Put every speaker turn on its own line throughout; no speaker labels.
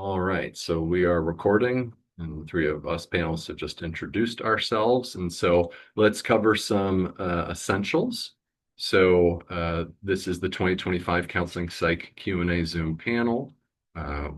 All right, so we are recording, and the three of us panelists have just introduced ourselves, and so let's cover some essentials. This is the 2025 Counseling Psych Q&A Zoom panel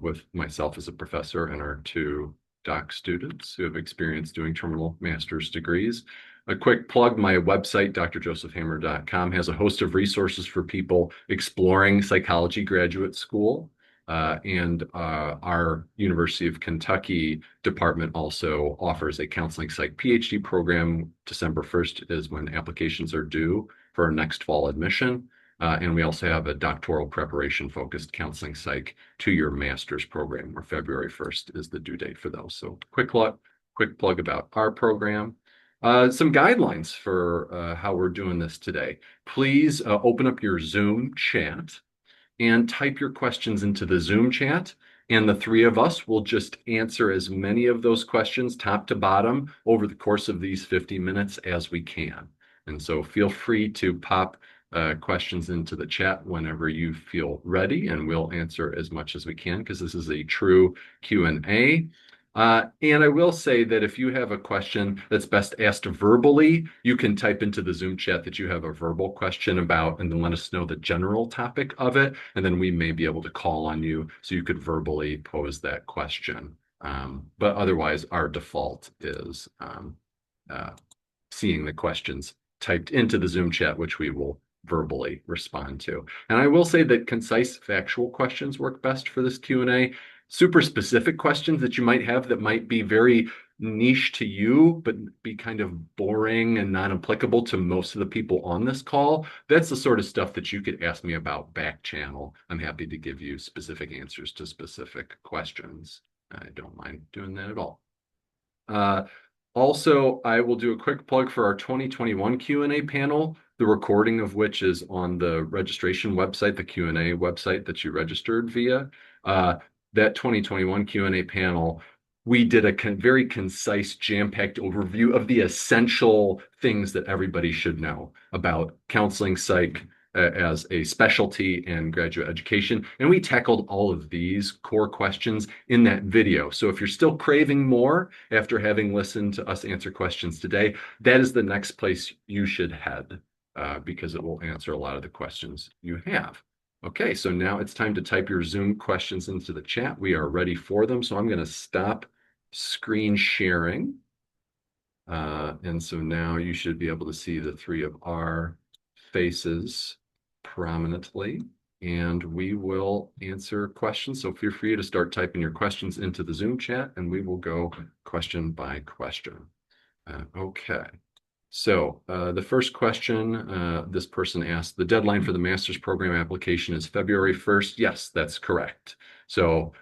with myself as a professor and our two doc students who have experience doing terminal master's degrees. A quick plug, my website, drjosephhammer.com, has a host of resources for people exploring psychology graduate school. And our University of Kentucky department also offers a counseling psych PhD program. December 1st is when applications are due for our next fall admission. And we also have a doctoral preparation focused counseling psych 2-year master's program where February 1st is the due date for those. So quick plug about our program. Some guidelines for how we're doing this today. Please open up your Zoom chat and type your questions into the Zoom chat. And the three of us will just answer as many of those questions, top to bottom, over the course of these 50 minutes as we can. And so feel free to pop questions into the chat whenever you feel ready, and we'll answer as much as we can because this is a true Q&A. And I will say that if you have a question that's best asked verbally, you can type into the Zoom chat that you have a verbal question about, and then let us know the general topic of it, and then we may be able to call on you so you could verbally pose that question. But otherwise, our default is seeing the questions typed into the Zoom chat, which we will verbally respond to. And I will say that concise, factual questions work best for this Q&A. Super specific questions that you might have that might be very niche to you, but be kind of boring and not applicable to most of the people on this call. That's the sort of stuff that you could ask me about back channel. I'm happy to give you specific answers to specific questions. I don't mind doing that at all. Also, I will do a quick plug for our 2021 Q&A panel, the recording of which is on the registration website, the Q&A website that you registered via. That 2021 Q&A panel, we did a very concise, jam-packed overview of the essential things that everybody should know about counseling psych as a specialty in graduate education. And we tackled all of these core questions in that video. So if you're still craving more after having listened to us answer questions today, that is the next place you should head because it will answer a lot of the questions you have. Okay, so now it's time to type your Zoom questions into the chat. We are ready for them. So I'm going to stop screen sharing. And so now you should be able to see the three of our faces prominently, and we will answer questions. So feel free to start typing your questions into the Zoom chat, and we will go question by question. Okay. So the first question, this person asked, the deadline for the master's program application is February 1st. Yes, that's correct. So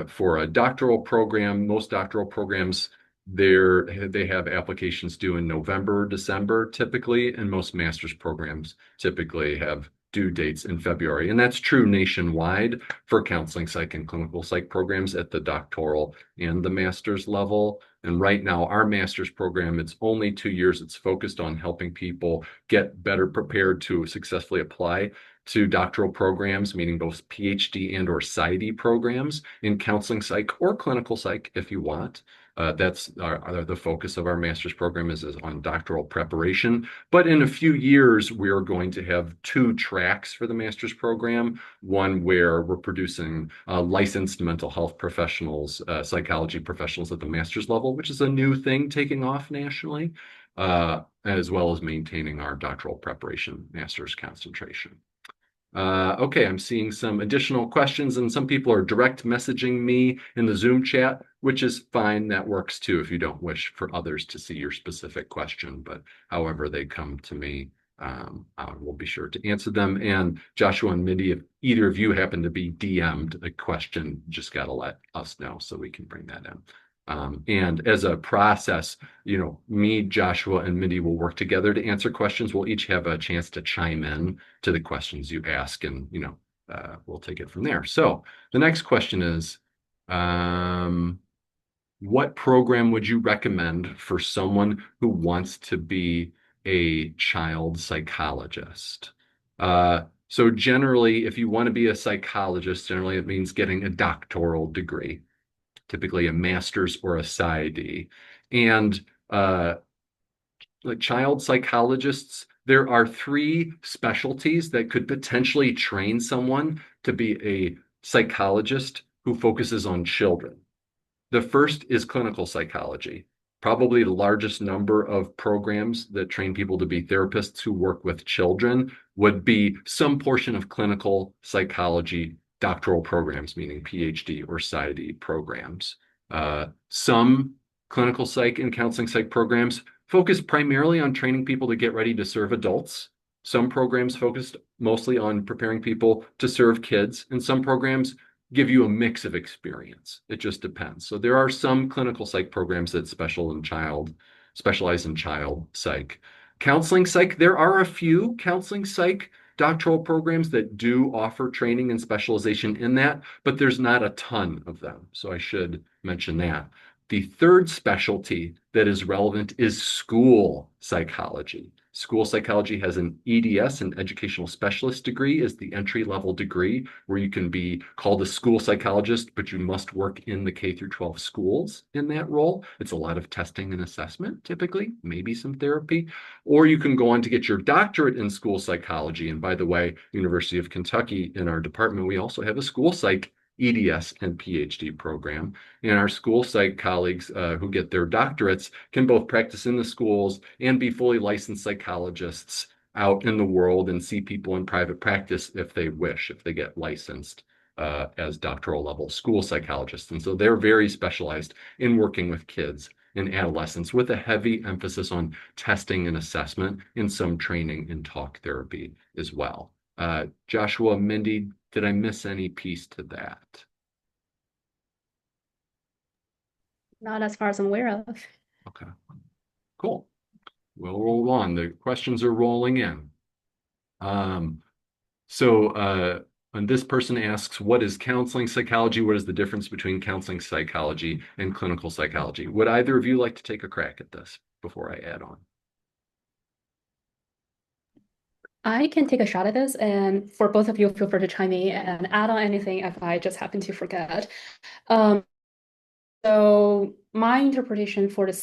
for a doctoral program, most doctoral programs, they have applications due in November, December typically, and most master's programs typically have due dates in February. And that's true nationwide for counseling psych and clinical psych programs at the doctoral and the master's level. And right now, our master's program, it's only 2 years. It's focused on helping people get better prepared to successfully apply to doctoral programs, meaning both PhD and or PsyD programs in counseling psych or clinical psych if you want. That's the focus of our master's program is on doctoral preparation. But in a few years, we are going to have 2 tracks for the master's program. One where we're producing licensed mental health professionals, psychology professionals at the master's level, which is a new thing taking off nationally, as well as maintaining our doctoral preparation master's concentration. Okay, I'm seeing some additional questions, and some people are direct messaging me in the Zoom chat, which is fine. That works too if you don't wish for others to see your specific question, but however they come to me, I will be sure to answer them. And Joshua and Mindy, if either of you happen to be DM'd a question, just got to let us know so we can bring that in. And as a process, me, Joshua, and Mindy will work together to answer questions. We'll each have a chance to chime in to the questions you ask, and we'll take it from there. So the next question is, what program would you recommend for someone who wants to be a child psychologist? So generally, if you want to be a psychologist, generally it means getting a doctoral degree. typically a master's or a PsyD. And like child psychologists, there are three specialties that could potentially train someone to be a psychologist who focuses on children. The first is clinical psychology. Probably the largest number of programs that train people to be therapists who work with children would be some portion of clinical psychology doctoral programs, meaning PhD or PsyD programs. Some clinical psych and counseling psych programs focus primarily on training people to get ready to serve adults. Some programs focused mostly on preparing people to serve kids, and some programs give you a mix of experience. It just depends. So there are some clinical psych programs that specialize in child psych. Counseling psych, there are a few counseling psych doctoral programs that do offer training and specialization in that, but there's not a ton of them. So I should mention that. The third specialty that is relevant is school psychology. School psychology has an EDS, an educational specialist degree, is the entry-level degree where you can be called a school psychologist, but you must work in the K through 12 schools in that role. It's a lot of testing and assessment, typically, maybe some therapy. Or you can go on to get your doctorate in school psychology. And by the way, University of Kentucky, in our department, we also have a school psych EDS and PhD program. And our school psych colleagues who get their doctorates can both practice in the schools and be fully licensed psychologists out in the world and see people in private practice if they wish, if they get licensed as doctoral level school psychologists. And so they're very specialized in working with kids and adolescents with a heavy emphasis on testing and assessment and some training in talk therapy as well. Joshua, Mindy, did I miss any piece to that?
Not as far as I'm aware of.
Okay, cool. We'll roll on. The questions are rolling in. And this person asks, what is counseling psychology? What is the difference between counseling psychology and clinical psychology? Would either of you like to take a crack at this before I add on?
I can take a shot at this, and for both of you, feel free to chime in and add on anything if I just happen to forget. Um, So my interpretation for the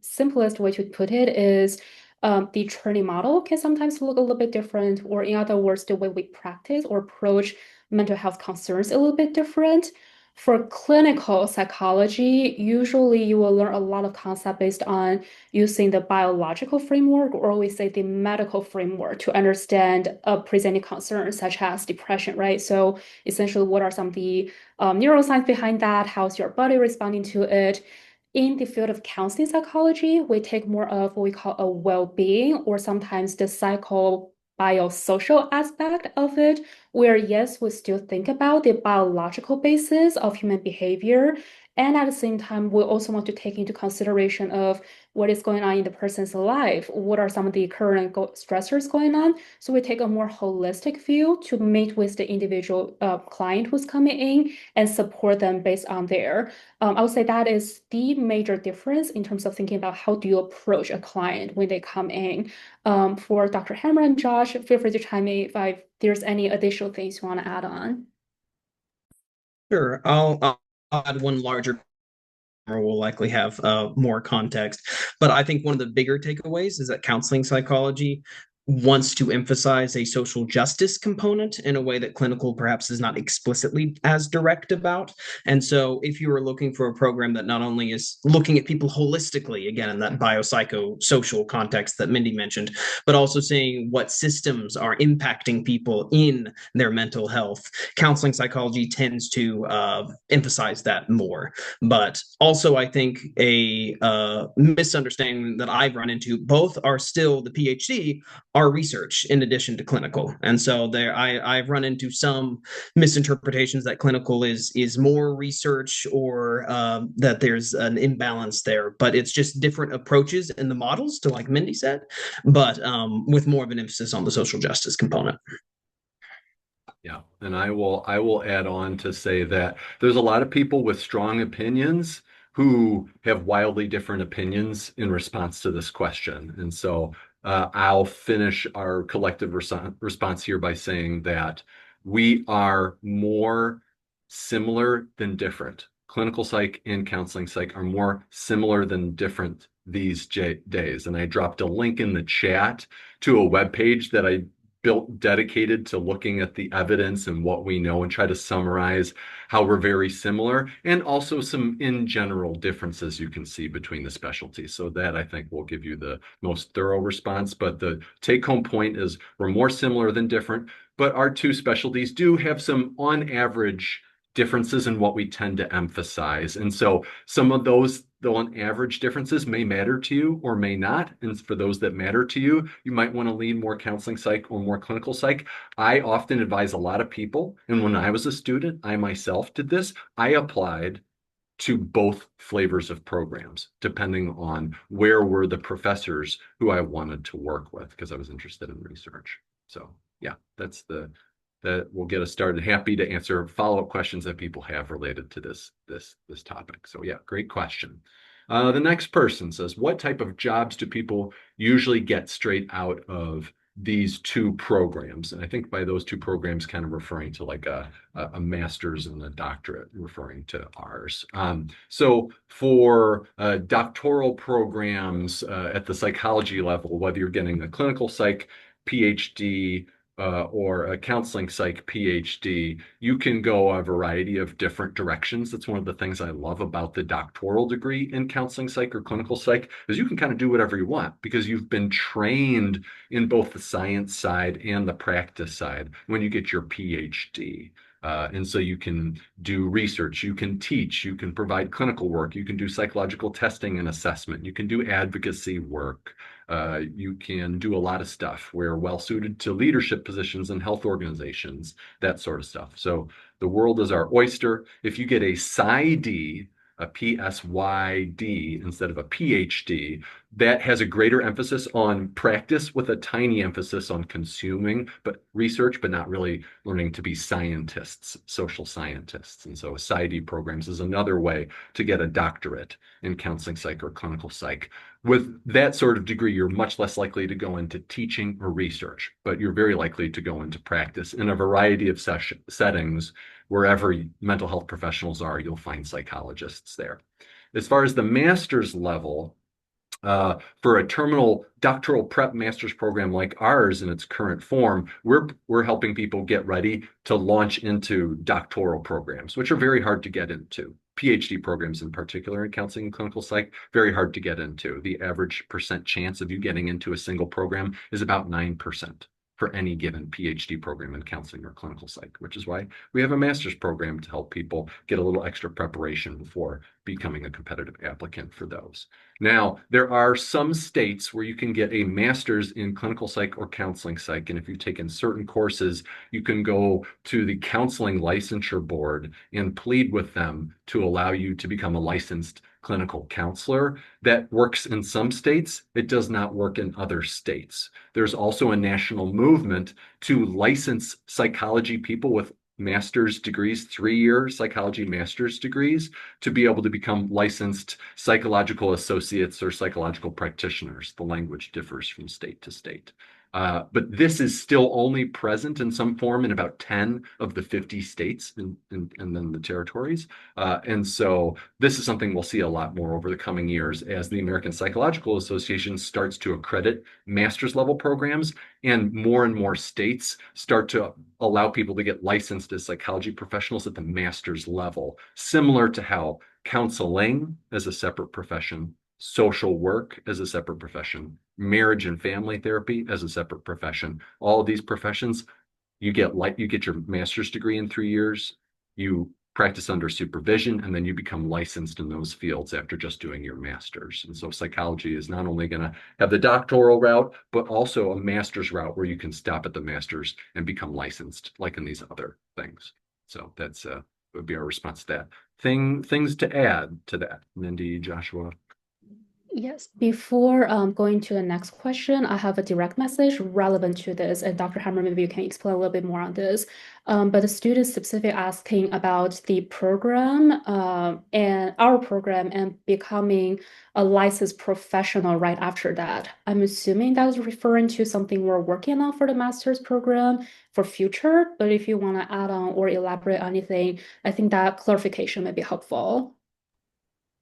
simplest way to put it is the training model can sometimes look a little bit different, or in other words, the way we practice or approach mental health concerns a little bit different. For clinical psychology, usually you will learn a lot of concept based on using the biological framework, or we say the medical framework, to understand a presenting concern such as depression, right? So essentially, what are some of the neuroscience behind that? How's your body responding to it? In the field of counseling psychology, we take more of what we call a well-being, or sometimes the psycho-biosocial aspect of it, where yes, we still think about the biological basis of human behavior. And at the same time, we also want to take into consideration of what is going on in the person's life. What are some of the current stressors going on? So we take a more holistic view to meet with the individual client who's coming in and support them based on their. I would say that is the major difference in terms of thinking about how do you approach a client when they come in. For Dr. Hammer and Josh, feel free to chime in if there's any additional things you want to add on.
Sure, I'll add one larger or will likely have more context. But I think one of the bigger takeaways is that counseling psychology wants to emphasize a social justice component in a way that clinical perhaps is not explicitly as direct about. And so if you are looking for a program that not only is looking at people holistically, again, in that biopsychosocial context that Mindy mentioned, but also seeing what systems are impacting people in their mental health, counseling psychology tends to emphasize that more. But also, I think a misunderstanding that I've run into, both are still the PhD, are research in addition to clinical. And so I've run into some misinterpretations that clinical is more research, or that there's an imbalance there. But it's just different approaches in the models, to like Mindy said, but with more of an emphasis on the social justice component.
Yeah, and I will add on to say that there's a lot of people with strong opinions who have wildly different opinions in response to this question. And so I'll finish our collective response here by saying that we are more similar than different. clinical psych and counseling psych are more similar than different these days. And I dropped a link in the chat to a web page that I built dedicated to looking at the evidence and what we know and try to summarize how we're very similar and also some in general differences you can see between the specialties. So that I think will give you the most thorough response. But the take home point is we're more similar than different, but our two specialties do have some on average differences in what we tend to emphasize. And so some of those, though on average differences may matter to you or may not. And for those that matter to you, you might want to lean more counseling psych or more clinical psych. I often advise a lot of people, and when I was a student, I myself did this. I applied to both flavors of programs, depending on where were the professors who I wanted to work with, because I was interested in research. So yeah, that will get us started. Happy to answer follow-up questions that people have related to this topic. So yeah, great question. The next person says, what type of jobs do people usually get straight out of these two programs? And I think by those two programs, kind of referring to like a master's and a doctorate, referring to ours. So for doctoral programs at the psychology level, whether you're getting a clinical psych PhD or a counseling psych PhD, you can go a variety of different directions. That's one of the things I love about the doctoral degree in counseling psych or clinical psych, is you can kind of do whatever you want because you've been trained in both the science side and the practice side when you get your PhD. And so you can do research, you can teach, you can provide clinical work, you can do psychological testing and assessment, you can do advocacy work. You can do a lot of stuff. We're well suited to leadership positions in health organizations, that sort of stuff. So the world is our oyster. If you get a PsyD, a PSYD instead of a PhD, that has a greater emphasis on practice with a tiny emphasis on consuming, but research, but not really learning to be scientists, social scientists. And so PsyD programs is another way to get a doctorate in counseling psych or clinical psych. With that sort of degree, you're much less likely to go into teaching or research, but you're very likely to go into practice in a variety of settings. Wherever mental health professionals are, you'll find psychologists there. As far as the master's level, for a terminal doctoral prep master's program like ours in its current form, we're helping people get ready to launch into doctoral programs, which are very hard to get into. PhD programs in particular in counseling and clinical psych, very hard to get into. The average percent chance of you getting into a single program is about 9% for any given PhD program in counseling or clinical psych, which is why we have a master's program to help people get a little extra preparation before becoming a competitive applicant for those. Now, there are some states where you can get a master's in clinical psych or counseling psych, and if you've taken certain courses, you can go to the counseling licensure board and plead with them to allow you to become a licensed clinical counselor. That works in some states. It does not work in other states. There's also a national movement to license psychology people with master's degrees, 3-year psychology master's degrees, to be able to become licensed psychological associates or psychological practitioners. The language differs from state to state. But this is still only present in some form in about 10 of the 50 states and then the territories. And so this is something we'll see a lot more over the coming years as the American Psychological Association starts to accredit master's level programs and more states start to allow people to get licensed as psychology professionals at the master's level, similar to how counseling as a separate profession, social work as a separate profession, marriage and family therapy as a separate profession. All of these professions, you get your master's degree in 3 years, you practice under supervision, and then you become licensed in those fields after just doing your master's. And so psychology is not only going to have the doctoral route, but also a master's route where you can stop at the master's and become licensed, like in these other things. So that's would be our response to that. Things to add to that, Mindy, Joshua.
Yes, before going to the next question, I have a direct message relevant to this, and Dr. Hammer, maybe you can explain a little bit more on this. But the student specific asking about the program and our program and becoming a licensed professional right after that. I'm assuming that was referring to something we're working on for the master's program for future, but if you want to add on or elaborate on anything, I think that clarification may be helpful.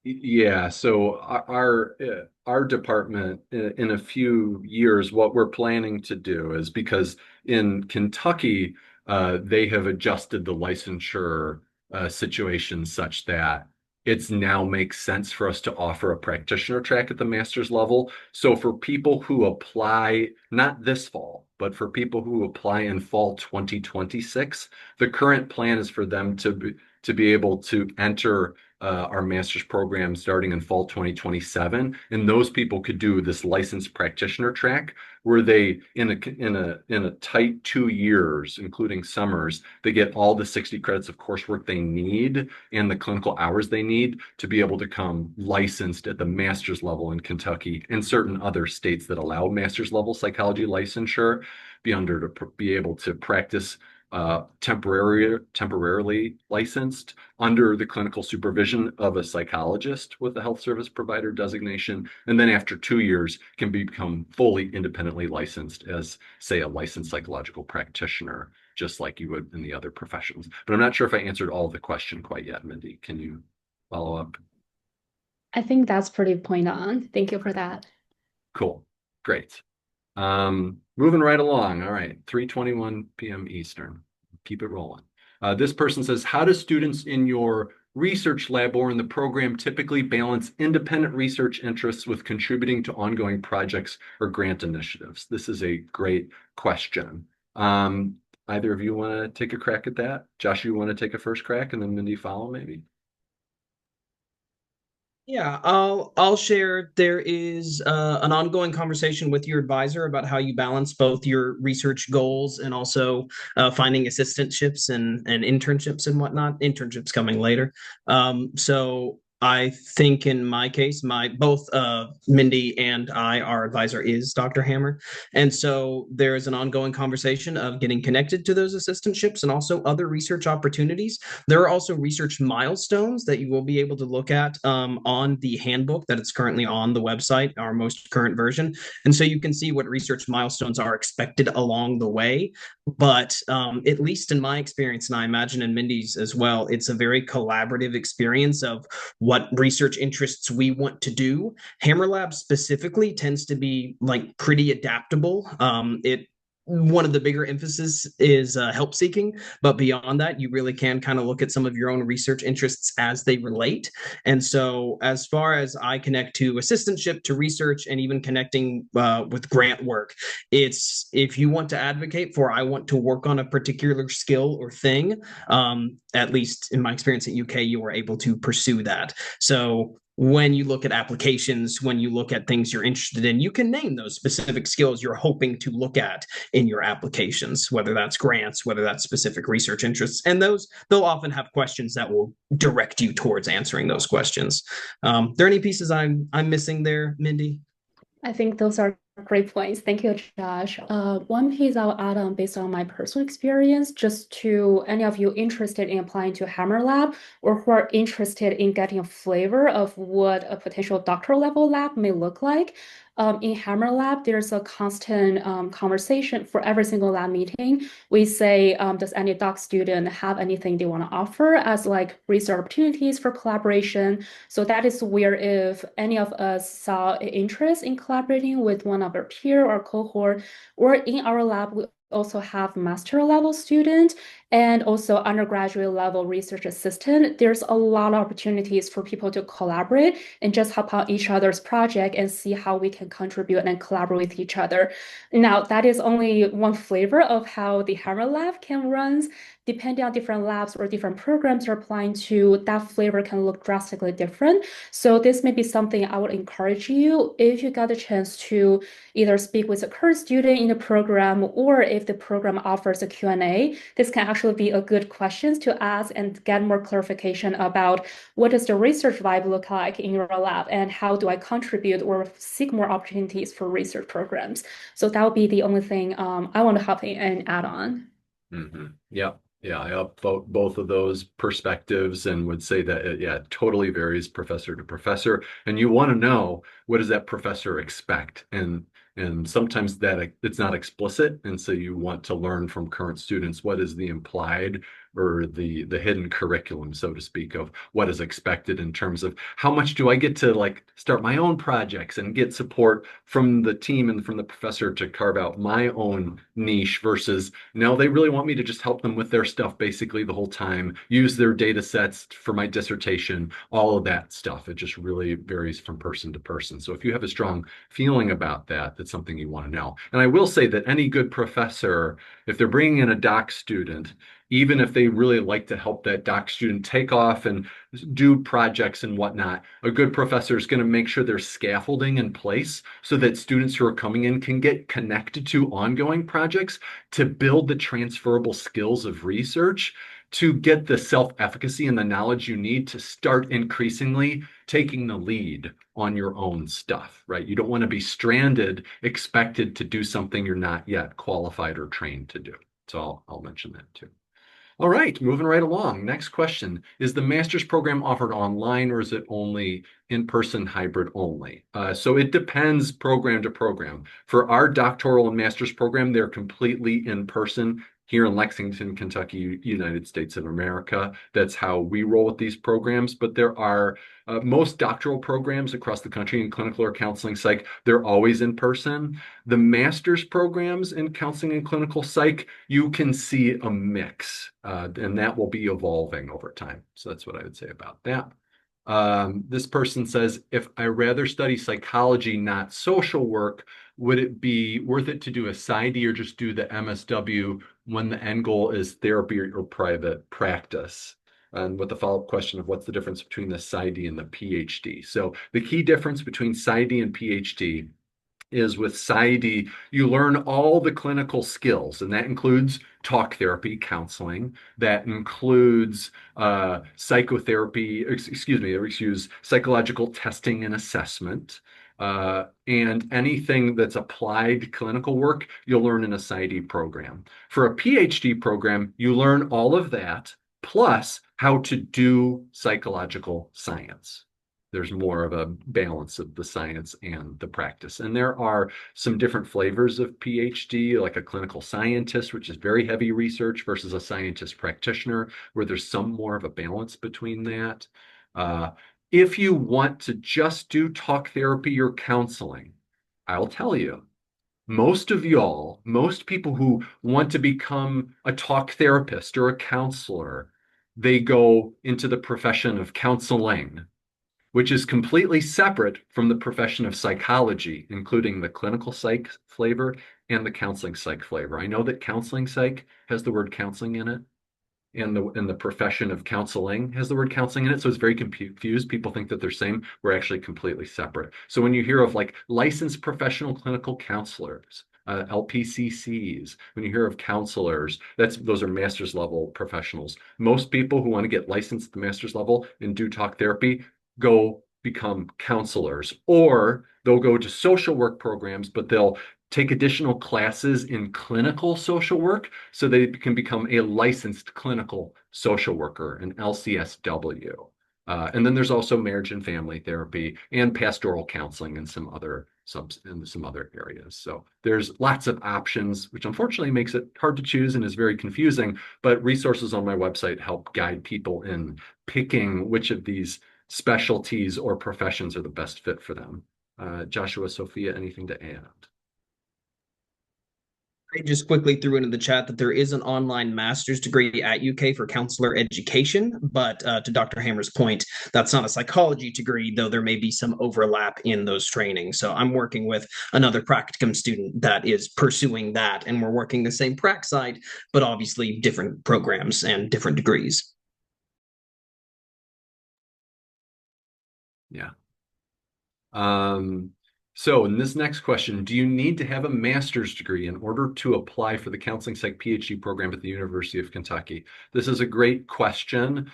Yeah, so our department in a few years, what we're planning to do is because in Kentucky, they have adjusted the licensure situation such that it's now makes sense for us to offer a practitioner track at the master's level. So for people who apply, not this fall, but for people who apply in fall 2026, the current plan is for them to be able to enter our master's program starting in fall 2027, and those people could do this licensed practitioner track where they in a tight 2 years, including summers, they get all the 60 credits of coursework they need and the clinical hours they need to be able to come licensed at the master's level in Kentucky and certain other states that allow master's level psychology licensure, be able to practice temporarily licensed under the clinical supervision of a psychologist with a health service provider designation, and then after 2 years can become fully independently licensed as, say, a licensed psychological practitioner, just like you would in the other professions. But I'm not sure if I answered all of the question quite yet, Mindy. Can you follow up?
I think that's pretty point on. Thank you for that.
Cool. Great. Moving right along. All right, 3:21 p.m. Eastern. Keep it rolling. This person says, how do students in your research lab or in the program typically balance independent research interests with contributing to ongoing projects or grant initiatives? This is a great question. Either of you want to take a crack at that? Josh, you want to take a first crack and then Mindy follow maybe?
Yeah, I'll share. There is an ongoing conversation with your advisor about how you balance both your research goals and also finding assistantships and internships and whatnot. Internships coming later. So I think in my case, my both Mindy and I, our advisor is Dr. Hammer, and so there is an ongoing conversation of getting connected to those assistantships and also other research opportunities. There are also research milestones that you will be able to look at on the handbook that it's currently on the website, our most current version. And so you can see what research milestones are expected along the way. But at least in my experience, and I imagine in Mindy's as well, it's a very collaborative experience of what research interests we want to do. Hammer Lab specifically tends to be like pretty adaptable. It one of the bigger emphasis is help seeking, but beyond that you really can kind of look at some of your own research interests as they relate. And so as far as I connect to assistantship to research and even connecting with grant work, it's if you want to advocate for I want to work on a particular skill or thing, at least in my experience at UK you were able to pursue that. So when you look at applications, when you look at things you're interested in, you can name those specific skills you're hoping to look at in your applications, whether that's grants, whether that's specific research interests. And those, they'll often have questions that will direct you towards answering those questions. There any pieces I'm missing there, Mindy?
I think those are great points. Thank you, Josh. One piece I'll add on based on my personal experience, just to any of you interested in applying to Hammer Lab or who are interested in getting a flavor of what a potential doctoral level lab may look like. In Hammer Lab, there's a constant conversation for every single lab meeting. We say, does any doc student have anything they want to offer as like research opportunities for collaboration? So that is where if any of us saw an interest in collaborating with one of our peer or cohort, or in our lab, we also have master level student and also undergraduate level research assistant. There's a lot of opportunities for people to collaborate and just help out each other's project and see how we can contribute and collaborate with each other. Now, that is only one flavor of how the Hammer Lab can run. Depending on different labs or different programs you're applying to, that flavor can look drastically different. So this may be something I would encourage you if you got a chance to either speak with a current student in the program or if the program offers a Q&A, this can actually actually be a good questions to ask and get more clarification about what does the research vibe look like in your lab and how do I contribute or seek more opportunities for research programs. So that would be the only thing I want to hop in and add on.
Yeah. Yeah, I upvote both of those perspectives and would say that it totally varies professor to professor. And you want to know, what does that professor expect? And sometimes that it's not explicit. And so you want to learn from current students, what is the implied or the hidden curriculum, so to speak, of what is expected in terms of how much do I get to like start my own projects and get support from the team and from the professor to carve out my own niche versus no, they really want me to just help them with their stuff basically the whole time, use their data sets for my dissertation, all of that stuff. It just really varies from person to person. So if you have a strong feeling about that, that's something you want to know. And I will say that any good professor, if they're bringing in a doc student, even if they really like to help that doc student take off and do projects and whatnot, a good professor is going to make sure there's scaffolding in place so that students who are coming in can get connected to ongoing projects to build the transferable skills of research, to get the self-efficacy and the knowledge you need to start increasingly taking the lead on your own stuff, right? You don't want to be stranded, expected to do something you're not yet qualified or trained to do. So I'll mention that too. All right, moving right along. Next question. Is the master's program offered online or is it only in-person hybrid only? So it depends program to program. For our doctoral and master's program, they're completely in person here in Lexington, Kentucky, United States of America. That's how we roll with these programs. But there are most doctoral programs across the country in clinical or counseling psych, they're always in person. The master's programs in counseling and clinical psych, you can see a mix, and that will be evolving over time. So that's what I would say about that. This person says, if I rather study psychology, not social work, would it be worth it to do a PsyD or just do the MSW when the end goal is therapy or private practice? And with the follow-up question of what's the difference between the PsyD and the PhD. So the key difference between PsyD and PhD is with PsyD, you learn all the clinical skills, and that includes talk therapy, counseling, that includes psychotherapy, psychological testing and assessment, and anything that's applied clinical work, you'll learn in a PsyD program. For a PhD program, you learn all of that, plus how to do psychological science. There's more of a balance of the science and the practice. And there are some different flavors of PhD, like a clinical scientist, which is very heavy research, versus a scientist practitioner, where there's some more of a balance between that. If you want to just do talk therapy or counseling, I'll tell you, most people who want to become a talk therapist or a counselor, they go into the profession of counseling, which is completely separate from the profession of psychology, including the clinical psych flavor and the counseling psych flavor. I know that counseling psych has the word counseling in it, and the profession of counseling has the word counseling in it. So it's very confused. People think that they're same. We're actually completely separate. So when you hear of like licensed professional clinical counselors, LPCCs, when you hear of counselors, those are master's level professionals. Most people who want to get licensed at the master's level and do talk therapy go become counselors, or they'll go to social work programs, but they'll take additional classes in clinical social work so they can become a licensed clinical social worker, an LCSW. And then there's also marriage and family therapy and pastoral counseling and some other areas. So there's lots of options, which unfortunately makes it hard to choose and is very confusing. But resources on my website help guide people in picking which of these specialties or professions are the best fit for them. Joshua, Sophia, anything to add?
I just quickly threw into the chat that there is an online master's degree at UK for counselor education, but to Dr. Hammer's point, that's not a psychology degree, though there may be some overlap in those trainings. So I'm working with another practicum student that is pursuing that, and we're working the same prac side, but obviously different programs and different degrees.
Yeah. So in this next question, do you need to have a master's degree in order to apply for the counseling psych PhD program at the University of Kentucky? This is a great question.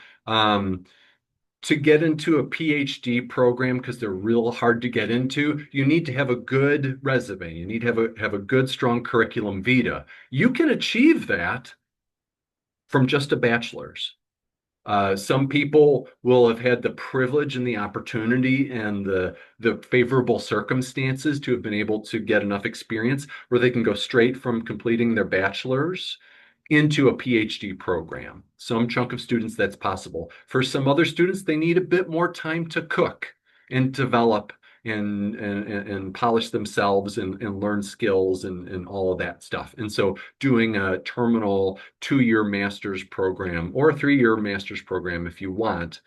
To get into a PhD program, because they're real hard to get into, you need to have a good resume. You need to have a good, strong curriculum vitae. You can achieve that from just a bachelor's. Some people will have had the privilege and the opportunity and the favorable circumstances to have been able to get enough experience where they can go straight from completing their bachelor's into a PhD program. Some chunk of students, that's possible. For some other students, they need a bit more time to cook and develop and polish themselves and learn skills and all of that stuff. And so doing a terminal 2-year master's program or a 3-year master's program, if you want,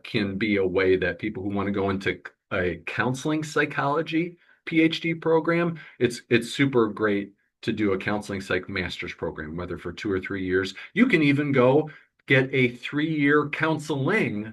can be a way that people who want to go into a counseling psychology PhD program, it's super great to do a counseling psych master's program, whether for 2 or 3 years. You can even go get a 3-year counseling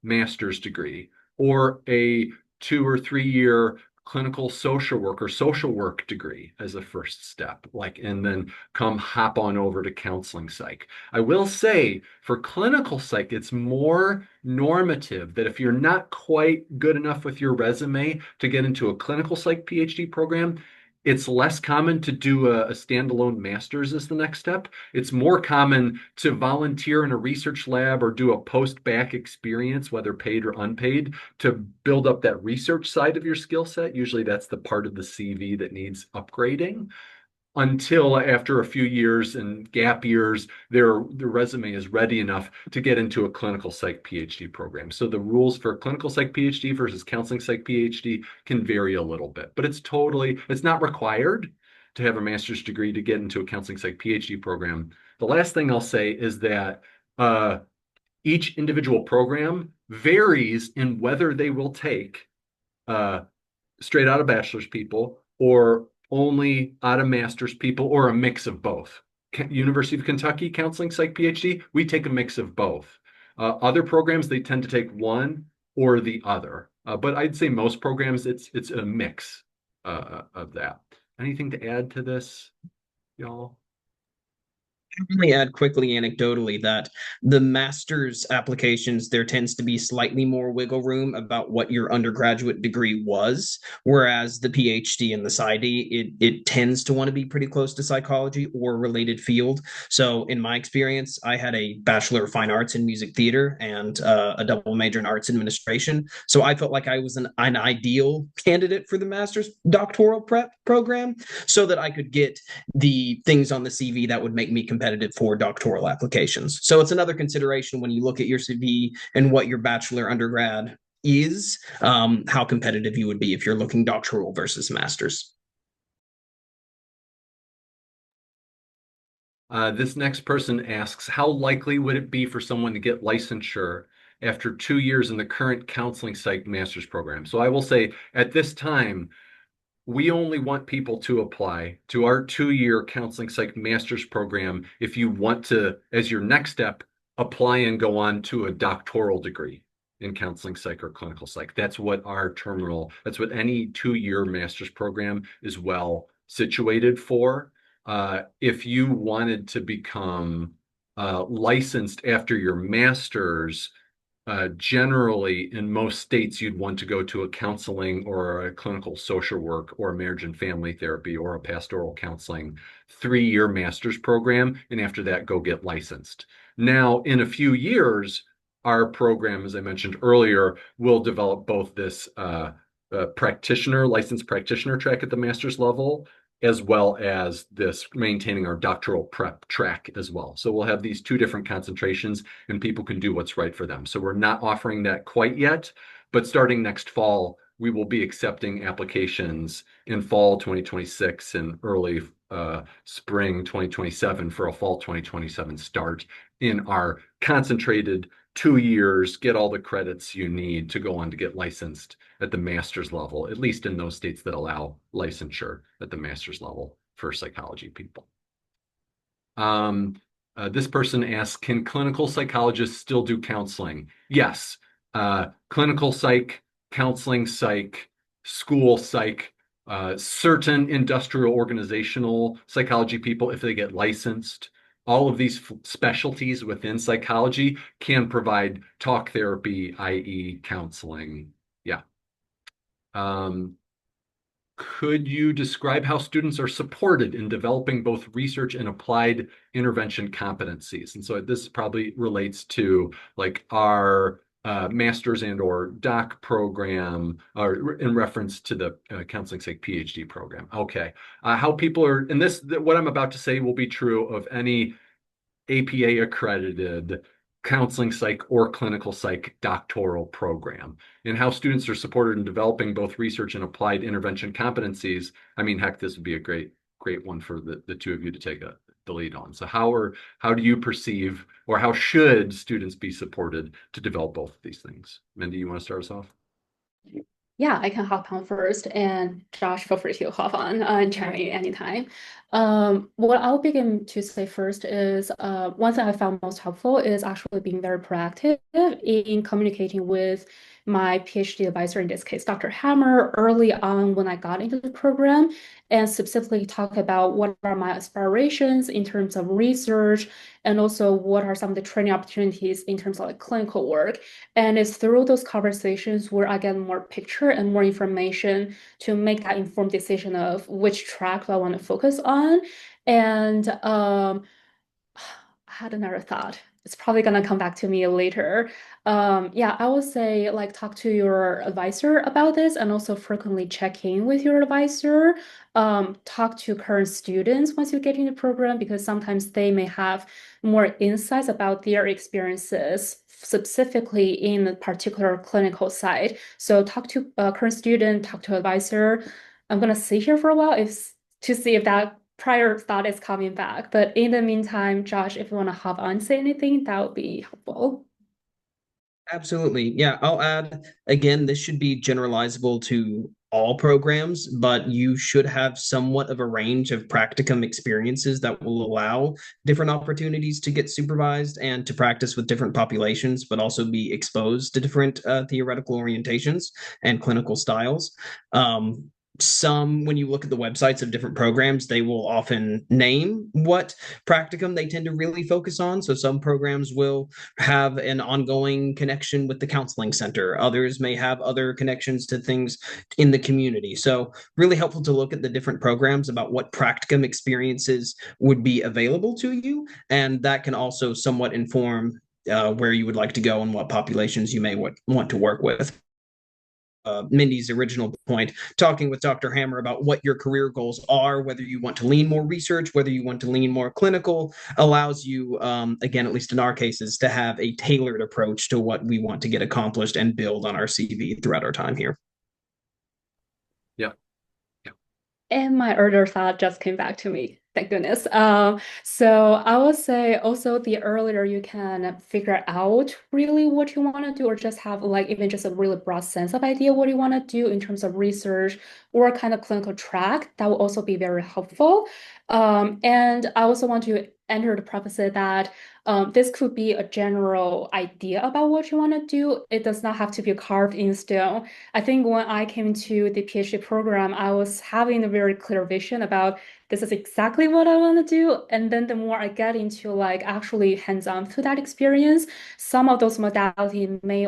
master's degree or a 2 or 3-year clinical social work or social work degree as a first step, and then come hop on over to counseling psych. I will say for clinical psych, it's more normative that if you're not quite good enough with your resume to get into a clinical psych PhD program, it's less common to do a standalone master's as the next step. It's more common to volunteer in a research lab or do a post-bac experience, whether paid or unpaid, to build up that research side of your skill set. Usually that's the part of the CV that needs upgrading until after a few years and gap years, their resume is ready enough to get into a clinical psych PhD program. So the rules for clinical psych PhD versus counseling psych PhD can vary a little bit, but it's not required to have a master's degree to get into a counseling psych PhD program. The last thing I'll say is that each individual program varies in whether they will take straight out of bachelor's people or only out of master's people or a mix of both. University of Kentucky Counseling Psych PhD, we take a mix of both. Other programs, they tend to take one or the other. But I'd say most programs, it's a mix of that. Anything to add to this, y'all?
Only add quickly anecdotally that the master's applications, there tends to be slightly more wiggle room about what your undergraduate degree was, whereas the PhD and the PsyD, it tends to want to be pretty close to psychology or related field. So in my experience, I had a Bachelor of Fine Arts in Music Theater and a double major in Arts Administration. So I felt like I was an ideal candidate for the master's doctoral prep program so that I could get the things on the CV that would make me competitive for doctoral applications. So it's another consideration when you look at your CV and what your bachelor undergrad is, how competitive you would be if you're looking doctoral versus master's.
This next person asks, how likely would it be for someone to get licensure after 2 years in the current counseling psych master's program? So I will say at this time, we only want people to apply to our 2-year counseling psych master's program if you want to, as your next step, apply and go on to a doctoral degree in counseling psych or clinical psych. That's what that's what any 2-year master's program is well situated for. If you wanted to become licensed after your master's, generally, in most states, you'd want to go to a counseling or a clinical social work or marriage and family therapy or a pastoral counseling 3-year master's program. And after that, go get licensed. Now, in a few years, our program, as I mentioned earlier, will develop both this licensed practitioner track at the master's level, as well as this maintaining our doctoral prep track as well. So we'll have these 2 different concentrations and people can do what's right for them. So we're not offering that quite yet, but starting next fall, we will be accepting applications in fall 2026 and early spring 2027 for a fall 2027 start in our concentrated 2 years, get all the credits you need to go on to get licensed at the master's level, at least in those states that allow licensure at the master's level for psychology people. This person asks, can clinical psychologists still do counseling? Yes. Clinical psych, counseling psych, school psych, certain industrial organizational psychology people, if they get licensed, all of these specialties within psychology can provide talk therapy, i.e., counseling. Yeah. Um, could you describe how students are supported in developing both research and applied intervention competencies? And so this probably relates to like our master's and or doc program, or in reference to the counseling psych PhD program. Okay, how people are, and this, what I'm about to say will be true of any APA accredited counseling psych or clinical psych doctoral program, and how students are supported in developing both research and applied intervention competencies. I mean, heck, this would be a great one for the two of you to take the lead on. So how do you perceive, or how should students be supported to develop both of these things? Mindy, you want to start us off?
Yeah, I can hop on first, and Josh, feel free to hop on and chime in anytime. What I'll begin to say first is one thing I found most helpful is actually being very proactive in communicating with my PhD advisor, in this case, Dr. Hammer, early on when I got into the program, and specifically talk about what are my aspirations in terms of research, and also what are some of the training opportunities in terms of like clinical work. And it's through those conversations where I get more picture and more information to make that informed decision of which track do I want to focus on. And I had another thought. It's probably gonna come back to me later. Yeah, I would say like talk to your advisor about this and also frequently check in with your advisor. Talk to current students once you get in the program because sometimes they may have more insights about their experiences, specifically in a particular clinical side. So talk to a current student, talk to advisor. I'm gonna sit here for a while if to see if that prior thought is coming back. But in the meantime, Josh, if you want to hop on and say anything, that would be helpful.
Absolutely. Yeah, I'll add again, this should be generalizable to all programs, but you should have somewhat of a range of practicum experiences that will allow different opportunities to get supervised and to practice with different populations, but also be exposed to different theoretical orientations and clinical styles. When you look at the websites of different programs, they will often name what practicum they tend to really focus on. So some programs will have an ongoing connection with the counseling center. Others may have other connections to things in the community. So really helpful to look at the different programs about what practicum experiences would be available to you. And that can also somewhat inform where you would like to go and what populations you may want to work with. Mindy's original point, talking with Dr. Hammer about what your career goals are, whether you want to lean more research, whether you want to lean more clinical, allows you, again, at least in our cases, to have a tailored approach to what we want to get accomplished and build on our CV throughout our time here.
Yeah. Yeah.
And my earlier thought just came back to me. Thank goodness. So I would say also the earlier you can figure out really what you want to do, or just have like even just a really broad sense of idea what you want to do in terms of research or kind of clinical track, that will also be very helpful. And I also want to enter the preface that this could be a general idea about what you want to do. It does not have to be carved in stone. I think when I came to the PhD program, I was having a very clear vision about this is exactly what I want to do. And then the more I get into like actually hands-on to that experience, some of those modalities may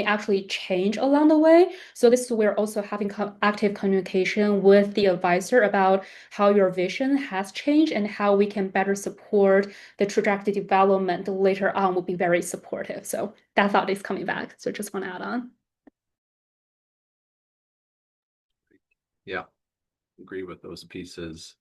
actually change along the way. So this is where also having active communication with the advisor about how your vision has changed and how we can better support the trajectory development later on will be very supportive. So that thought is coming back. So just want to add on.
Yeah. Agree with those pieces.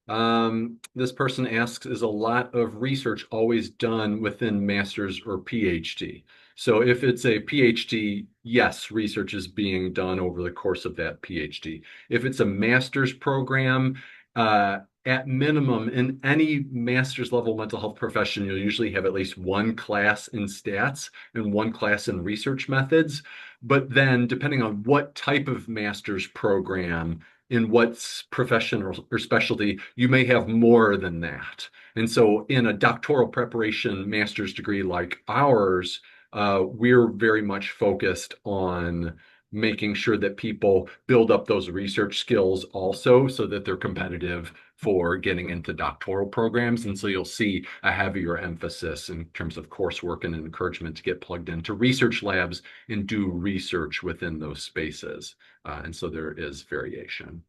This person asks, is a lot of research always done within master's or PhD? So if it's a PhD, yes, research is being done over the course of that PhD. If it's a master's program, at minimum, in any master's level mental health profession, you'll usually have at least one class in stats and one class in research methods. But then, depending on what type of master's program, in what profession or specialty, you may have more than that. And so in a doctoral preparation master's degree like ours, we're very much focused on making sure that people build up those research skills also so that they're competitive for getting into doctoral programs. And so you'll see a heavier emphasis in terms of coursework and an encouragement to get plugged into research labs and do research within those spaces. And so there is variation.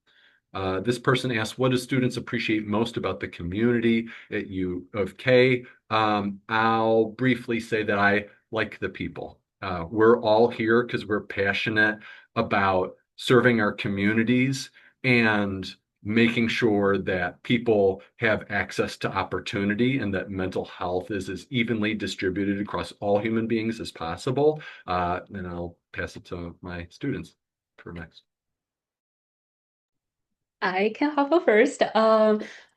This person asks, what do students appreciate most about the community at U of K? I'll briefly say that I like the people. We're all here because we're passionate about serving our communities and making sure that people have access to opportunity and that mental health is as evenly distributed across all human beings as possible. And I'll pass it to my students for next.
I can hop up first.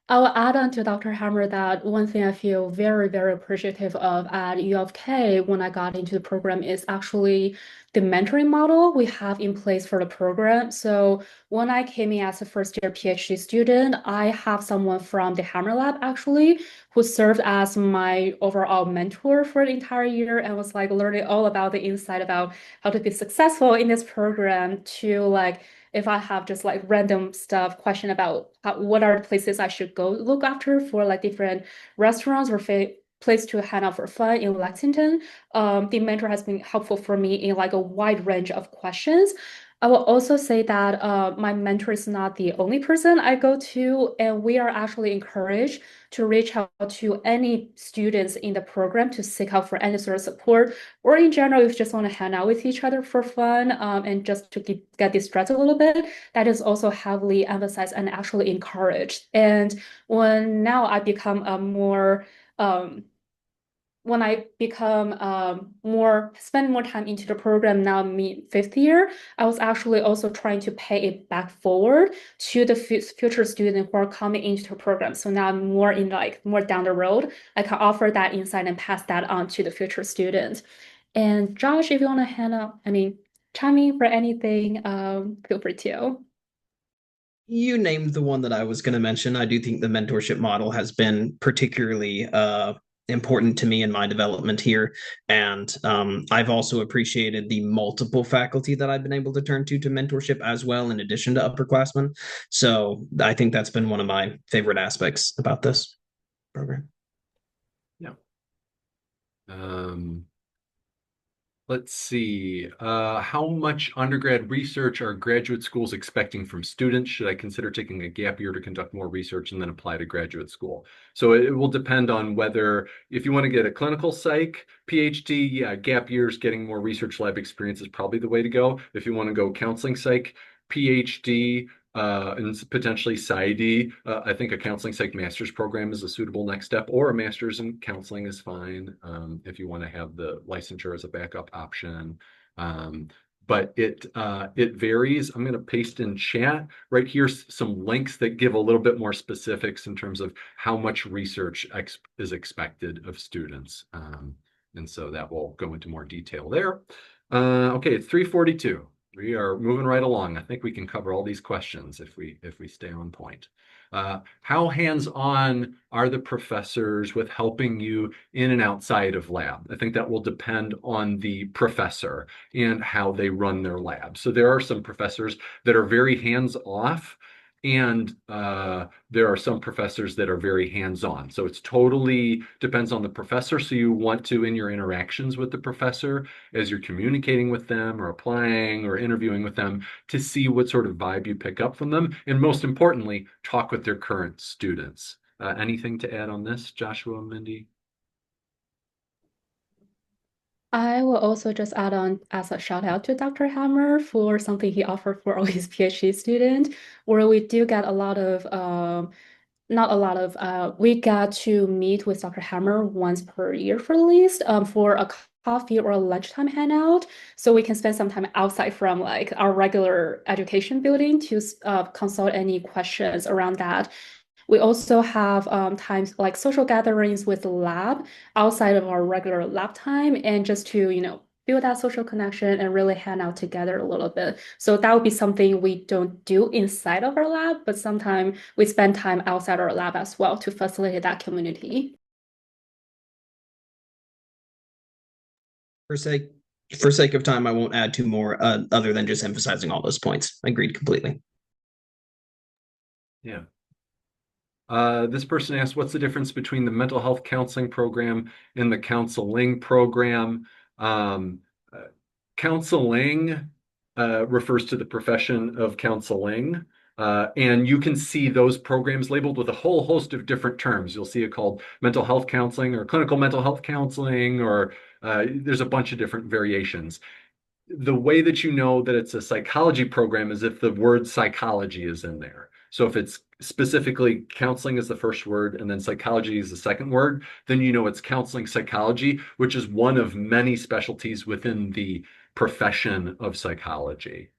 I will add on to Dr. Hammer that one thing I feel very, very appreciative of at U of K when I got into the program is actually the mentoring model we have in place for the program. So when I came in as a first year PhD student, I have someone from the Hammer Lab actually who served as my overall mentor for the entire year and was like learning all about the insight about how to be successful in this program to like if I have just like random stuff, question about what are the places I should go look after for like different restaurants or place to hang out for fun in Lexington. The mentor has been helpful for me in like a wide range of questions. I will also say that my mentor is not the only person I go to, and we are actually encouraged to reach out to any students in the program to seek out for any sort of support, or in general, if you just want to hang out with each other for fun and just to get distracted a little bit, that is also heavily emphasized and actually encouraged. And when now I become a more when I become spend more time into the program now, me fifth year, I was actually also trying to pay it back forward to the future students who are coming into the program. So now I'm more in like more down the road. I can offer that insight and pass that on to the future students. And Josh, if you want to chime in for anything, feel free to.
You named the one that I was going to mention. I do think the mentorship model has been particularly important to me in my development here. And I've also appreciated the multiple faculty that I've been able to turn to mentorship as well, in addition to upperclassmen. So I think that's been one of my favorite aspects about this program.
Yeah. Let's see. How much undergrad research are graduate schools expecting from students? Should I consider taking a gap year to conduct more research and then apply to graduate school? So it will depend on whether, if you want to get a clinical psych PhD, yeah, gap years, getting more research lab experience is probably the way to go. If you want to go counseling psych PhD, and potentially PsyD. I think a counseling psych master's program is a suitable next step, or a master's in counseling is fine if you want to have the licensure as a backup option. But it varies. I'm going to paste in chat right here some links that give a little bit more specifics in terms of how much research is expected of students. And so that will go into more detail there. Okay, it's 3:42. We are moving right along. I think we can cover all these questions if we stay on point. How hands-on are the professors with helping you in and outside of lab? I think that will depend on the professor and how they run their lab. So there are some professors that are very hands-off, and there are some professors that are very hands-on. So it's totally depends on the professor. So you want to, in your interactions with the professor, as you're communicating with them or applying or interviewing with them, to see what sort of vibe you pick up from them. And most importantly, talk with their current students. Anything to add on this, Joshua, Mindy?
I will also just add on as a shout out to Dr. Hammer for something he offered for all his PhD students, where we do get a lot of not a lot of we got to meet with Dr. Hammer once per year for the least for a coffee or a lunchtime hangout, so we can spend some time outside from like our regular education building to consult any questions around that. We also have times like social gatherings with the lab outside of our regular lab time and just to, build that social connection and really hang out together a little bit. So that would be something we don't do inside of our lab, but sometimes we spend time outside our lab as well to facilitate that community.
Per se, For sake of time, I won't add two more other than just emphasizing all those points. Agreed completely.
Yeah. This person asked, what's the difference between the mental health counseling program and the counseling program? Um, uh, Counseling refers to the profession of counseling. And you can see those programs labeled with a whole host of different terms. You'll see it called mental health counseling or clinical mental health counseling, or there's a bunch of different variations. The way that you know that it's a psychology program is if the word psychology is in there. So if it's specifically counseling is the first word and then psychology is the second word, then you know it's counseling psychology, which is one of many specialties within the profession of psychology.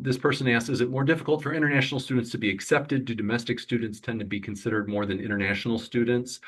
This person asks, is it more difficult for international students to be accepted? Do domestic students tend to be considered more than international students?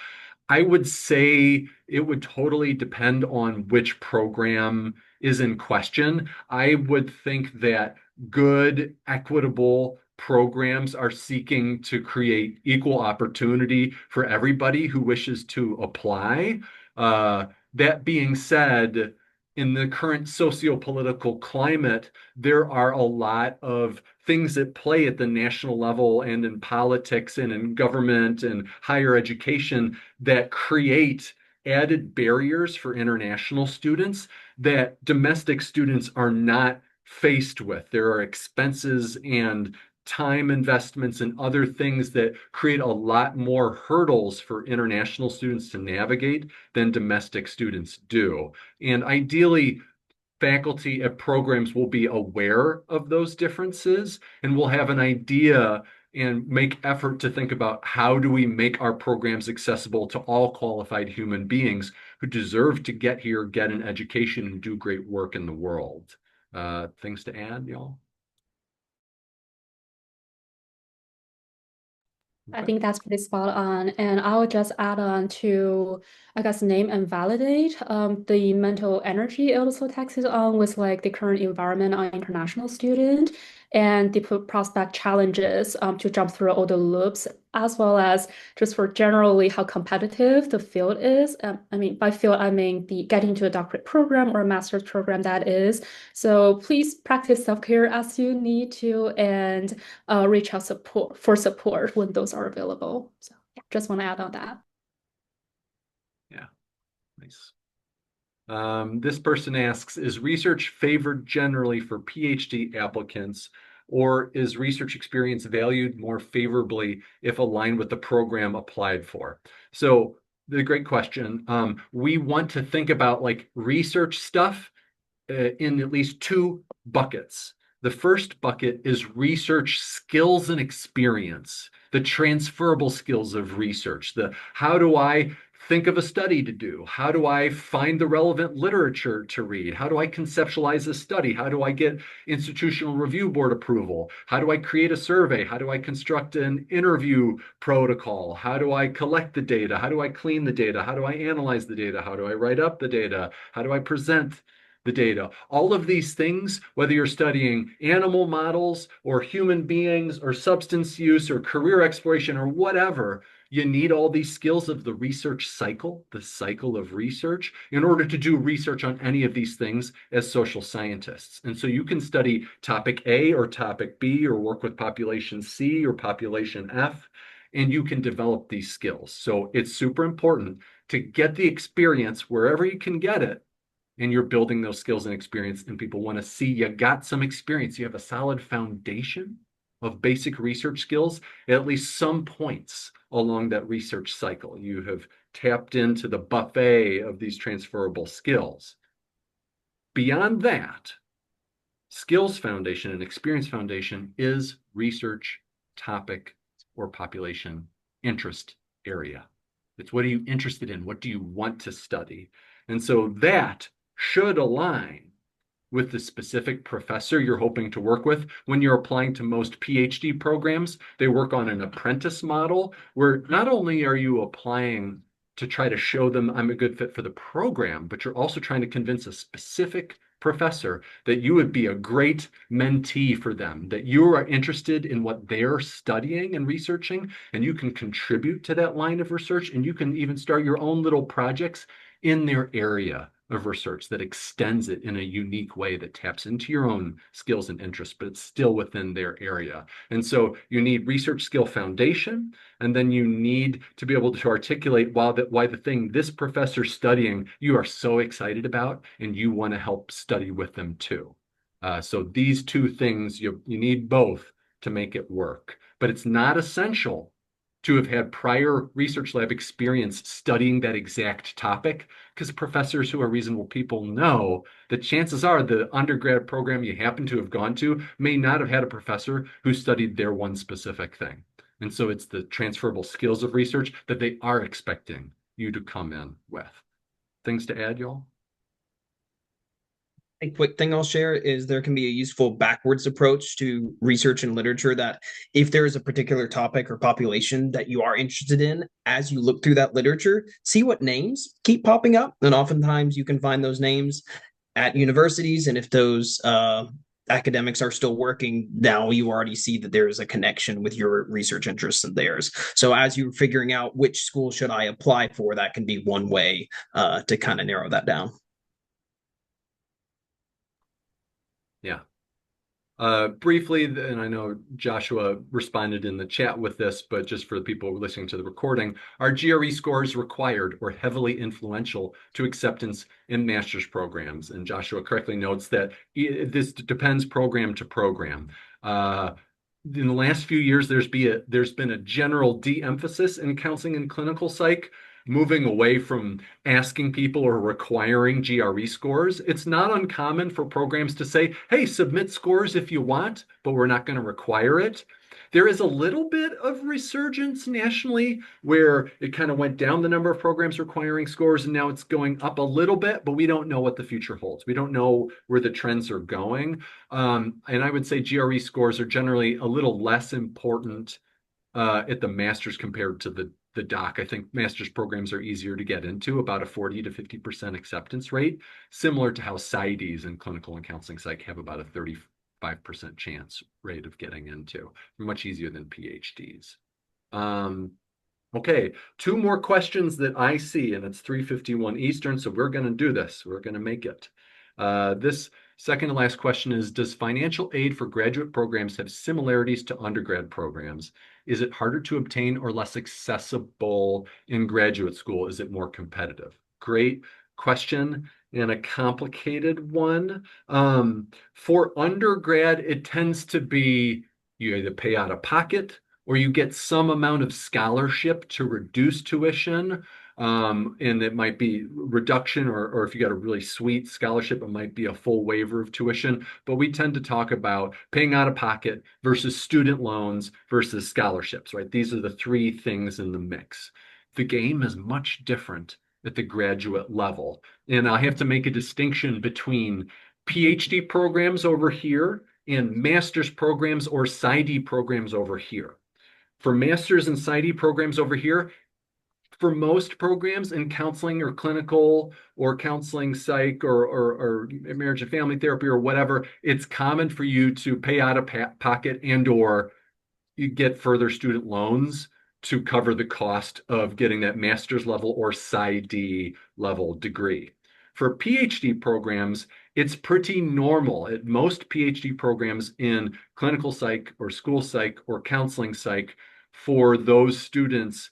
I would say it would totally depend on which program is in question. I would think that good, equitable programs are seeking to create equal opportunity for everybody who wishes to apply. That being said, in the current socio-political climate, there are a lot of things at play at the national level and in politics and in government and higher education that create added barriers for international students that domestic students are not faced with. There are expenses and time investments and other things that create a lot more hurdles for international students to navigate than domestic students do. And ideally, faculty at programs will be aware of those differences and will have an idea and make effort to think about how do we make our programs accessible to all qualified human beings who deserve to get here, get an education, and do great work in the world. Things to add, y'all?
I
Okay.
think that's pretty spot on. And I would just add on to, I guess, name and validate the mental energy it also taxes on with like the current environment on international student and the prospect challenges to jump through all the loops, as well as just for generally how competitive the field is. I mean, by field, I mean the getting to a doctorate program or a master's program that is. So please practice self-care as you need to and reach out support when those are available. So yeah, just want to add on that.
Yeah, nice. This person asks, is research favored generally for PhD applicants, or is research experience valued more favorably if aligned with the program applied for? So, the great question. We want to think about like research stuff in at least two buckets. The first bucket is research skills and experience, the transferable skills of research, the how do I think of a study to do? How do I find the relevant literature to read? How do I conceptualize a study? How do I get institutional review board approval? How do I create a survey? How do I construct an interview protocol? How do I collect the data? How do I clean the data? How do I analyze the data? How do I write up the data? How do I present the data? All of these things, whether you're studying animal models or human beings or substance use or career exploration or whatever, you need all these skills of the research cycle, the cycle of research, in order to do research on any of these things as social scientists. And so you can study topic A or topic B or work with population C or population F, and you can develop these skills. So it's super important to get the experience wherever you can get it, and you're building those skills and experience, and people want to see you got some experience. You have a solid foundation of basic research skills at least some points along that research cycle. You have tapped into the buffet of these transferable skills. Beyond that, skills foundation and experience foundation is research topic or population interest area. It's what are you interested in? What do you want to study? And so that should align with the specific professor you're hoping to work with. When you're applying to most PhD programs, they work on an apprentice model where not only are you applying to try to show them I'm a good fit for the program, but you're also trying to convince a specific professor that you would be a great mentee for them, that you are interested in what they're studying and researching, and you can contribute to that line of research, and you can even start your own little projects in their area of research that extends it in a unique way that taps into your own skills and interests, but it's still within their area. And so you need research skill foundation, and then you need to be able to articulate why the thing this professor's studying you are so excited about, and you want to help study with them too. So these two things, you need both to make it work. But it's not essential to have had prior research lab experience studying that exact topic, because professors who are reasonable people know that chances are the undergrad program you happen to have gone to may not have had a professor who studied their one specific thing. And so it's the transferable skills of research that they are expecting you to come in with. Things to add, y'all?
A quick thing I'll share is there can be a useful backwards approach to research and literature that if there is a particular topic or population that you are interested in, as you look through that literature, see what names keep popping up. And oftentimes you can find those names at universities. And if those academics are still working, now you already see that there is a connection with your research interests and theirs. So as you're figuring out which school should I apply for, that can be one way to kind of narrow that down.
Yeah. Briefly, and I know Joshua responded in the chat with this, but just for the people listening to the recording, are GRE scores required or heavily influential to acceptance in master's programs? And Joshua correctly notes that this depends program to program. In the last few years, there's been a general de-emphasis in counseling and clinical psych, moving away from asking people or requiring GRE scores. It's not uncommon for programs to say, hey, submit scores if you want, but we're not going to require it. There is a little bit of resurgence nationally where it kind of went down the number of programs requiring scores, and now it's going up a little bit, but we don't know what the future holds. We don't know where the trends are going. And I would say GRE scores are generally a little less important at the master's compared to the doc. I think master's programs are easier to get into, about a 40 to 50% acceptance rate, similar to how PsyDs in clinical and counseling psych have about a 35% chance rate of getting into. Much easier than PhDs. Okay, two more questions that I see, and it's 3:51 Eastern, so we're going to do this. We're going to make it. This second to last question is, does financial aid for graduate programs have similarities to undergrad programs? Is it harder to obtain or less accessible in graduate school? Is it more competitive? Great question and a complicated one. For undergrad, it tends to be you either pay out of pocket or you get some amount of scholarship to reduce tuition. And it might be reduction, or if you got a really sweet scholarship, it might be a full waiver of tuition. But we tend to talk about paying out of pocket versus student loans versus scholarships, right? These are the three things in the mix. The game is much different at the graduate level. And I have to make a distinction between PhD programs over here and master's programs or PsyD programs over here. For master's and PsyD programs over here, for most programs in counseling or clinical or counseling psych or marriage and family therapy or whatever, it's common for you to pay out of pocket and or you get further student loans to cover the cost of getting that master's level or PsyD level degree. For PhD programs, it's pretty normal at most PhD programs in clinical psych or school psych or counseling psych for those students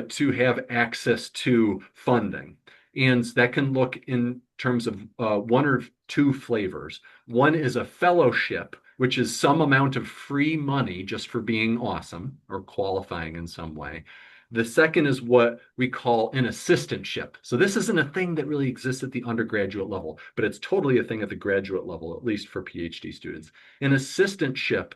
to have access to funding. And that can look in terms of one or two flavors. One is a fellowship, which is some amount of free money just for being awesome or qualifying in some way. The second is what we call an assistantship. So this isn't a thing that really exists at the undergraduate level, but it's totally a thing at the graduate level, at least for PhD students. An assistantship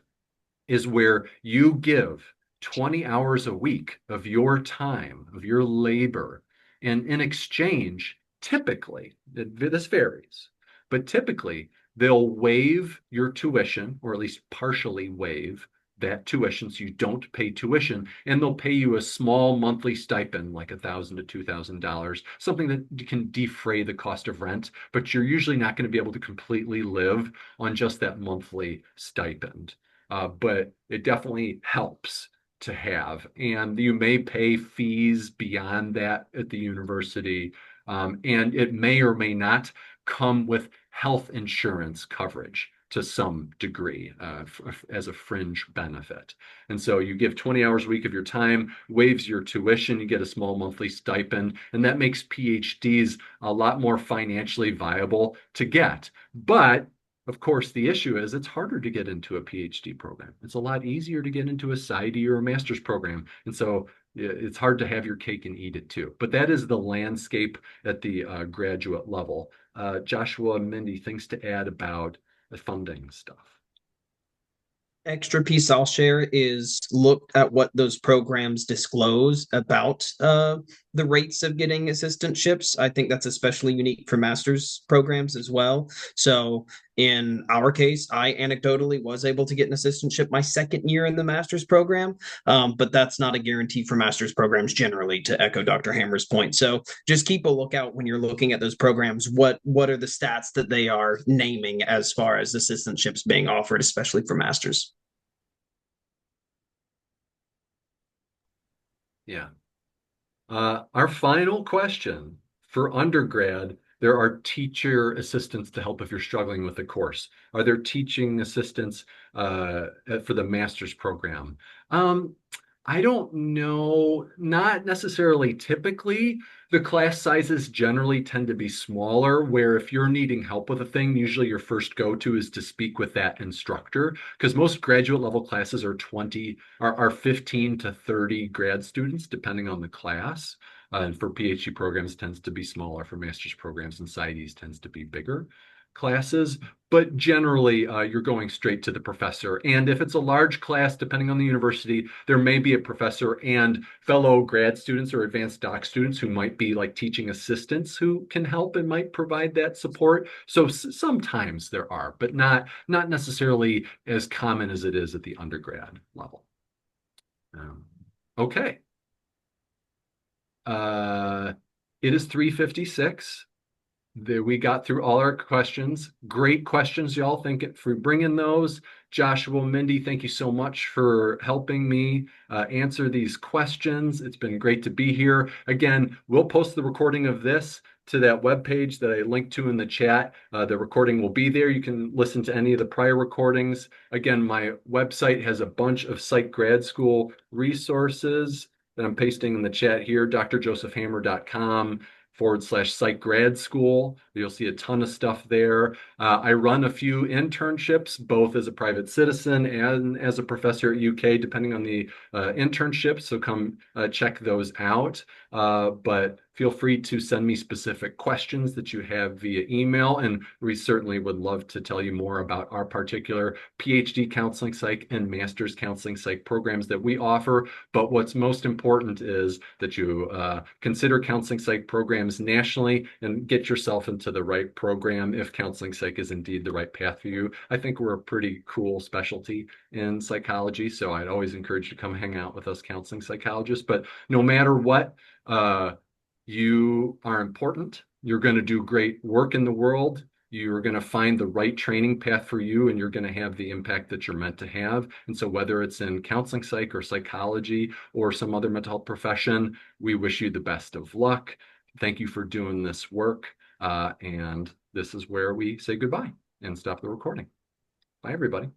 is where you give 20 hours a week of your time, of your labor, and in exchange, typically, this varies, but typically they'll waive your tuition, or at least partially waive that tuition, so you don't pay tuition, and they'll pay you a small monthly stipend, like $1,000 to $2,000, something that can defray the cost of rent, but you're usually not going to be able to completely live on just that monthly stipend. But it definitely helps to have. And you may pay fees beyond that at the university. And it may or may not come with health insurance coverage to some degree as a fringe benefit. And so you give 20 hours a week of your time, waives your tuition, you get a small monthly stipend, and that makes PhDs a lot more financially viable to get. But of course, the issue is it's harder to get into a PhD program. It's a lot easier to get into a PsyD or a master's program. And so it's hard to have your cake and eat it too. But that is the landscape at the graduate level. Joshua, Mindy, things to add about the funding stuff.
Extra piece I'll share is look at what those programs disclose about the rates of getting assistantships. I think that's especially unique for master's programs as well. So in our case, I anecdotally was able to get an assistantship my second year in the master's program, but that's not a guarantee for master's programs generally, to echo Dr. Hammer's point. So just keep a lookout when you're looking at those programs. What are the stats that they are naming as far as assistantships being offered, especially for masters?
Yeah. Our final question for undergrad, there are teacher assistants to help if you're struggling with the course. Are there teaching assistants for the master's program? I don't know, not necessarily typically. The class sizes generally tend to be smaller, where if you're needing help with a thing, usually your first go-to is to speak with that instructor, because most graduate level classes are 15 to 30 grad students, depending on the class. And for PhD programs, tends to be smaller. For master's programs and PsyDs, tends to be bigger classes. But generally, you're going straight to the professor. And if it's a large class, depending on the university, there may be a professor and fellow grad students or advanced doc students who might be like teaching assistants who can help and might provide that support. So sometimes there are, but not necessarily as common as it is at the undergrad level. Okay. It is 3:56. We got through all our questions. Great questions, y'all. Thank you for bringing those. Joshua, Mindy, thank you so much for helping me answer these questions. It's been great to be here. Again, we'll post the recording of this to that webpage that I linked to in the chat. The recording will be there. You can listen to any of the prior recordings. Again, my website has a bunch of psych grad school resources that I'm pasting in the chat here, drjosephhammer.com/psych grad school. You'll see a ton of stuff there. I run a few internships, both as a private citizen and as a professor at UK, depending on the internship. So come check those out. But feel free to send me specific questions that you have via email. And we certainly would love to tell you more about our particular PhD counseling psych and master's counseling psych programs that we offer. But what's most important is that you consider counseling psych programs nationally and get yourself into the right program if counseling psych is indeed the right path for you. I think we're a pretty cool specialty in psychology, so I'd always encourage you to come hang out with us counseling psychologists. But no matter what, you are important. You're going to do great work in the world. You're going to find the right training path for you, and you're going to have the impact that you're meant to have. And so whether it's in counseling psych or psychology or some other mental health profession, we wish you the best of luck. Thank you for doing this work. And this is where we say goodbye and stop the recording. Bye, everybody.